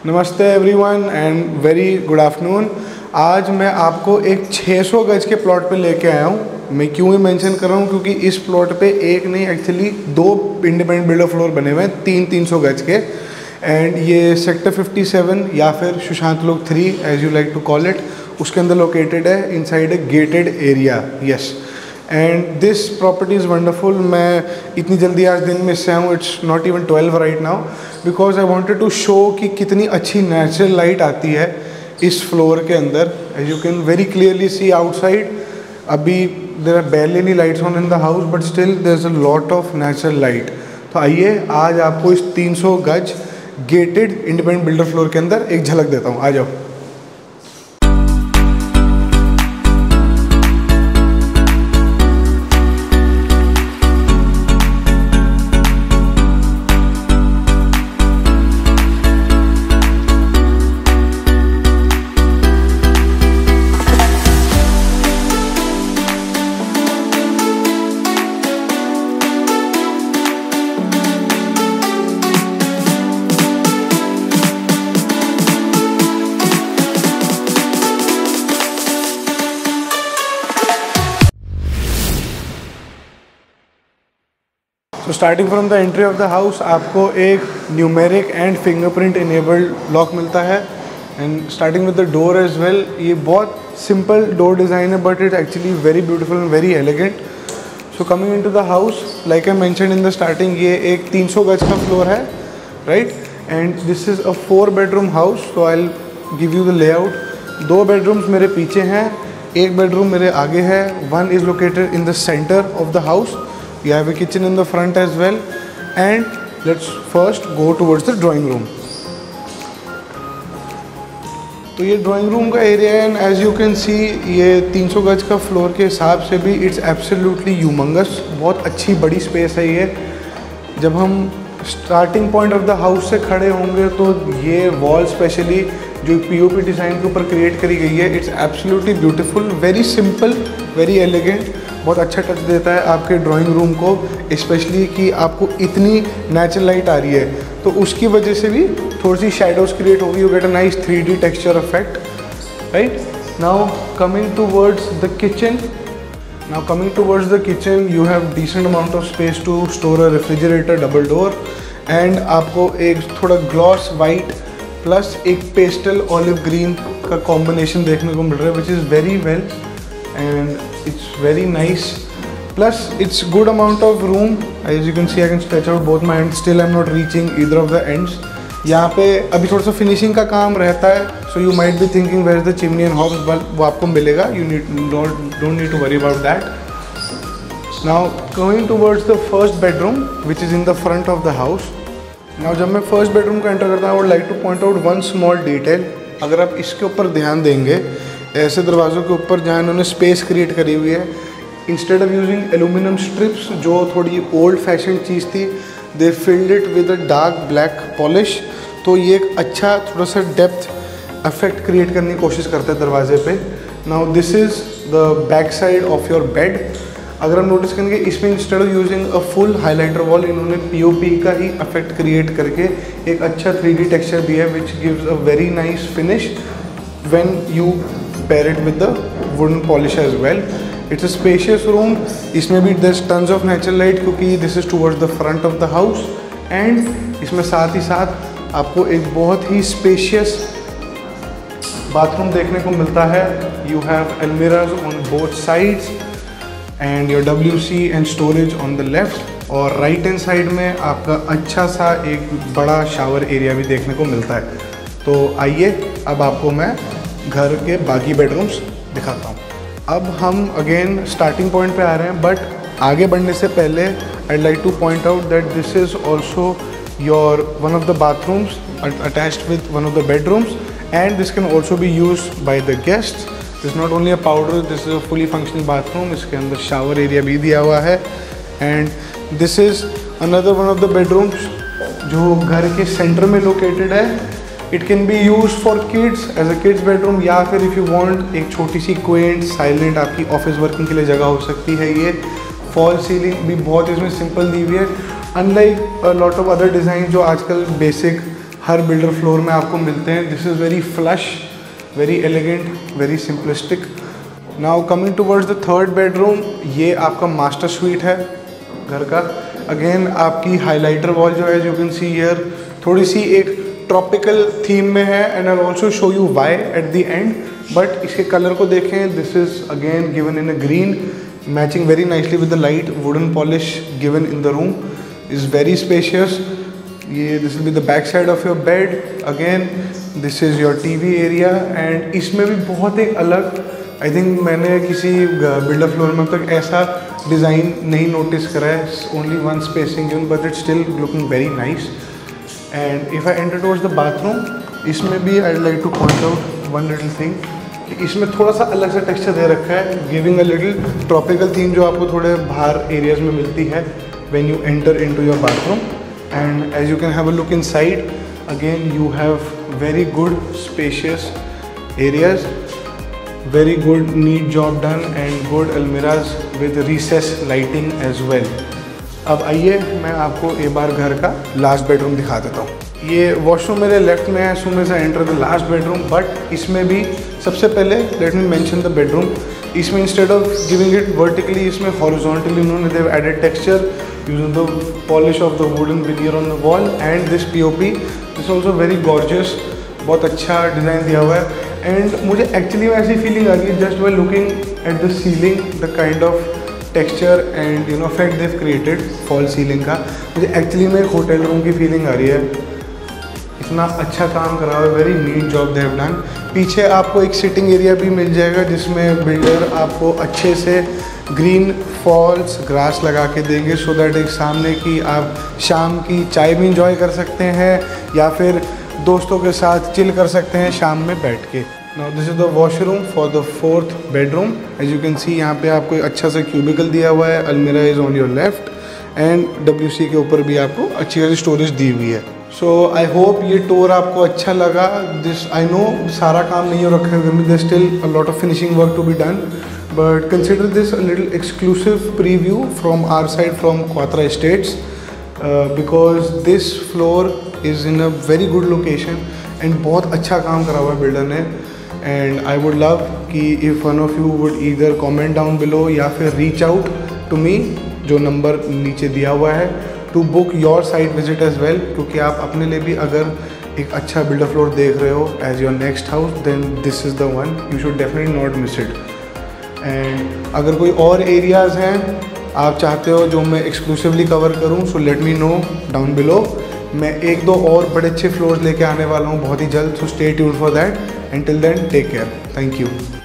नमस्ते everyone and very good afternoon. आज मैं आपको एक 600 गज के प्लॉट पे लेके आया हूँ। मैं क्यों ही मेंशन कर रहा हूँ क्योंकि इस प्लॉट पे एक नहीं एक्चुअली दो इंडिपेंडेंट बिल्डर फ्लोर बने हुए हैं, 300 गज के। एंड ये सेक्टर 57 या फिर Sushant Lok 3 as you like to call it, उसके अंदर लोकेटेड है inside a gated area. Yes, and this property is wonderful. मैं इतनी जल्दी आज दिन में इससे आऊँ, it's not even 12 right now, because I wanted to show कि कितनी अच्छी नेचुरल लाइट आती है इस फ्लोर के अंदर। As you can very clearly see outside, अभी there are barely any lights on in the house, but still there's a lot of natural light। तो आइए आज आपको इस 300 गज गेटेड इंडिपेंडेंट बिल्डर फ्लोर के अंदर एक झलक देता हूँ। आ जाओ। तो starting from the entry of the house आपको एक numeric and fingerprint enabled lock मिलता है। And starting with the door as well, ये बहुत सिंपल डोर डिज़ाइन है but it actually very beautiful and very elegant. So coming into the house, like I mentioned in the starting, ये एक 300 गज का floor है, right. And this is a 4 bedroom house. So I will give you the layout. 2 bedrooms मेरे पीछे हैं, एक bedroom मेरे आगे है। One is located in the centre of the house. You have a kitchen in the front as well, and let's first go towards the drawing room। तो ये drawing room का एरिया है, and as you can see ये 300 गज का floor के हिसाब से भी इट्स एब्सोल्युटली ह्यूमंगस। बहुत अच्छी बड़ी स्पेस है ये। जब हम starting point of the house से खड़े होंगे तो ये वॉल स्पेशली जो पीओपी डिज़ाइन के ऊपर क्रिएट करी गई है, it's absolutely beautiful, very simple, very elegant. बहुत अच्छा टच देता है आपके ड्राइंग रूम को, स्पेशली कि आपको इतनी नेचुरल लाइट आ रही है तो उसकी वजह से भी थोड़ी सी शेडोज क्रिएट होगी। You get a nice 3D texture effect, right. Now coming towards the kitchen, you have decent amount of space to store a refrigerator, double door, and आपको एक थोड़ा ग्लॉस वाइट प्लस एक pastel olive green का combination देखने को मिल रहा है, which is very well and it's very nice, plus it's good amount of room। as you can see I can stretch out both my hands, still I'm not reaching either of the ends। यहाँ पे अभी थोड़ा सा finishing का काम रहता है, so you might be thinking where is the chimney and hobs, but वो आपको मिलेगा, you don't need to worry about that। now going towards the first bedroom which is in the front of the house। now जब मैं first bedroom को enter करता हूँ, I would like to point out one small detail। अगर आप इसके ऊपर ध्यान देंगे, ऐसे दरवाज़ों के ऊपर जहाँ इन्होंने स्पेस क्रिएट करी हुई है, instead of using aluminium strips जो थोड़ी ओल्ड फैशन चीज़ थी, they filled it with a dark black polish. तो ये एक अच्छा थोड़ा सा डेप्थ इफेक्ट क्रिएट करने की कोशिश करता है दरवाजे पे। Now this is the back side of your bed. अगर हम नोटिस करेंगे, इसमें instead of using a full highlighter wall, इन्होंने पीओपी का ही इफेक्ट क्रिएट करके एक अच्छा 3D टेक्सचर दिया है, which gives a very nice finish when you pair it with the wooden polish as well। it's a spacious room। इसमें भी there's tons of natural light क्योंकि this is towards the front of the house, and इसमें साथ ही साथ आपको एक बहुत ही spacious bathroom देखने को मिलता है। you have almirahs on both sides and your WC and storage on the left, और right hand side में आपका अच्छा सा एक बड़ा शावर एरिया भी देखने को मिलता है। तो आइए अब आपको मैं घर के बाकी बेडरूम्स दिखाता हूँ। अब हम अगेन स्टार्टिंग पॉइंट पे आ रहे हैं, बट आगे बढ़ने से पहले I like two point out that this is also your one of the bathrooms attached with one of the bedrooms, and this can also be use by the guest. This not only a powder, this is a fully functional bathroom. इसके अंदर shower area भी दिया हुआ है, and this is another one of the bedrooms जो घर के centre में लोकेटेड है। It can be use for kids as a kids bedroom, या फिर इफ़ यू वांट एक छोटी सी क्वेंट साइलेंट आपकी ऑफिस वर्किंग के लिए जगह हो सकती है ये। फॉल सीलिंग भी बहुत इसमें सिंपल दी हुई है, unlike lot of other design जो आजकल बेसिक हर बिल्डर फ्लोर में आपको मिलते हैं। This is very flush, very elegant, very simplistic. Now coming towards the third bedroom, ये आपका मास्टर स्वीट है घर का। अगेन आपकी हाइलाइटर वॉल जो है, यू कैन सी हियर, थोड़ी सी एक ट्रॉपिकल थीम में है, and I also show you why at the end. But इसके कलर को देखें, this is again given in a green, matching very nicely with the light. Wooden polish given in the room is very spacious. ये this will be the back side of your bed. Again this is your TV area, and इसमें भी बहुत एक अलग, I think मैंने किसी builder floor में अब तक ऐसा डिज़ाइन नहीं नोटिस करा है। Only one spacing given, but it's still looking very nice. And if I enter towards the bathroom, इसमें भी I like two point out one little thing कि इसमें थोड़ा सा अलग सा टेक्सचर दे रखा है, giving a little tropical theme जो आपको थोड़े बाहर एरियाज में मिलती है when you enter into your bathroom. And as you can have a look inside, again you have very good spacious areas, very good neat job done and good almirahs with recessed lighting as well। अब आइए मैं आपको एक बार घर का last bedroom दिखा देता हूँ। ये वॉशरूम मेरे लेफ्ट में है, सो मैं से enter the last bedroom. But इसमें भी सबसे पहले let me mention the bedroom. इसमें instead of giving it vertically, इसमें हॉरिजॉन्टली उन्होंने they've added texture using the polish of the wooden veneer on the wall and this POP। This also very gorgeous, बहुत अच्छा design दिया हुआ है। And मुझे actually में ऐसी फीलिंग आ रही है just by looking at the ceiling, the kind of texture and you know effect Dev created fall ceiling का, मुझे एक्चुअली में एक होटल रूम की फीलिंग आ रही है। इतना अच्छा काम करा हुआ है, very neat job they've done. पीछे आपको एक सिटिंग एरिया भी मिल जाएगा जिसमें बिल्डर आपको अच्छे से ग्रीन फॉल्स ग्रास लगा के देंगे, सो दैट एक सामने की आप शाम की चाय भी इंजॉय कर सकते हैं या फिर दोस्तों के साथ चिल कर सकते हैं शाम में बैठ के। Now this is the washroom for the fourth bedroom. As you can see यहाँ पे आपको एक अच्छा सा क्यूबिकल दिया हुआ है, अलमीरा is on your left, and WC के ऊपर भी आपको अच्छी खासी स्टोरेज दी हुई है। सो आई होप ये टूर आपको अच्छा लगा। दिस आई नो सारा काम नहीं हो रखा है, there still a lot of finishing work to be done, but consider this a little exclusive preview from our side from Kwatra estates, because this floor is in a very good location and बहुत अच्छा काम करा हुआ है builder ने। And I would love कि if one of you would either comment down below या फिर रीच आउट टू मी, जो नंबर नीचे दिया हुआ है, to book your site visit as well, क्योंकि आप अपने लिए भी अगर एक अच्छा बिल्डर फ्लोर देख रहे हो as your next house, then this is the one, you should definitely not miss it. And अगर कोई और एरियाज़ हैं आप चाहते हो जो मैं एक्सक्लूसिवली कवर करूं, so let me know down below. मैं एक दो और बड़े अच्छे फ्लोर्स लेके आने वाला हूं बहुत ही जल्द, so stay tuned for that. Until then, take care. Thank you.